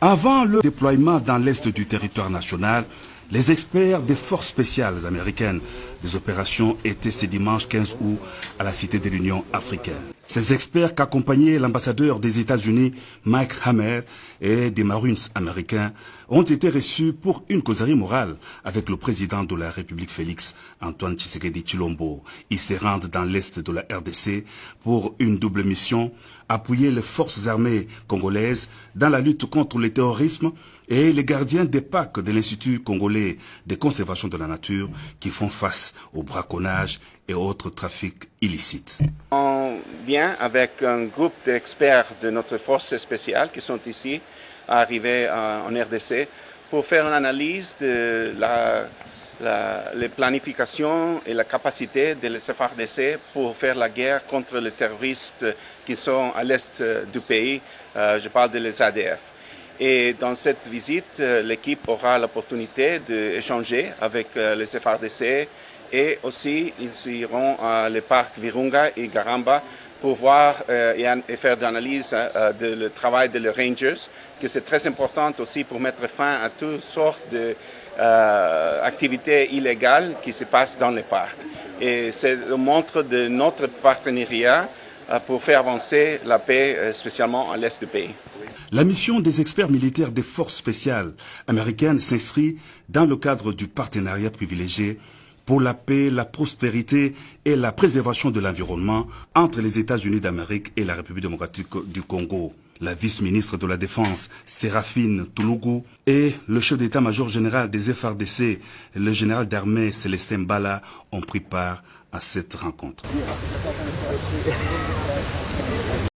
Avant le déploiement dans l'est du territoire national, les experts des forces spéciales américaines des opérations étaient ce dimanche 15 août à la Cité de l'Union africaine. Ces experts qu'accompagnait l'ambassadeur des États-Unis Mike Hammer et des Marines américains ont été reçus pour une causerie morale avec le président de la République Félix Antoine Tshisekedi Tshilombo. Ils se rendent dans l'est de la RDC pour une double mission, appuyer les forces armées congolaises dans la lutte contre le terrorisme et les gardiens des parcs de l'Institut congolais de conservation de la nature qui font face au braconnage et autres trafics illicites. On vient avec un groupe d'experts de notre force spéciale qui sont ici, arrivés en RDC, pour faire une analyse de la planification et la capacité de l'FARDC pour faire la guerre contre les terroristes qui sont à l'est du pays. Je parle des ADF. Et dans cette visite, l'équipe aura l'opportunité d'échanger avec les FARDC et aussi ils iront à les parcs Virunga et Garamba pour voir et faire de l'analyse du travail des Rangers, que c'est très important aussi pour mettre fin à toutes sortes d'activités illégales qui se passent dans les parcs. Et c'est le montre de notre partenariat pour faire avancer la paix, spécialement à l'est du pays. La mission des experts militaires des forces spéciales américaines s'inscrit dans le cadre du partenariat privilégié pour la paix, la prospérité et la préservation de l'environnement entre les États-Unis d'Amérique et la République démocratique du Congo. La vice-ministre de la Défense, Séraphine Toulougou, et le chef d'état-major général des FARDC, le général d'armée Célestin Mbala, ont pris part à cette rencontre.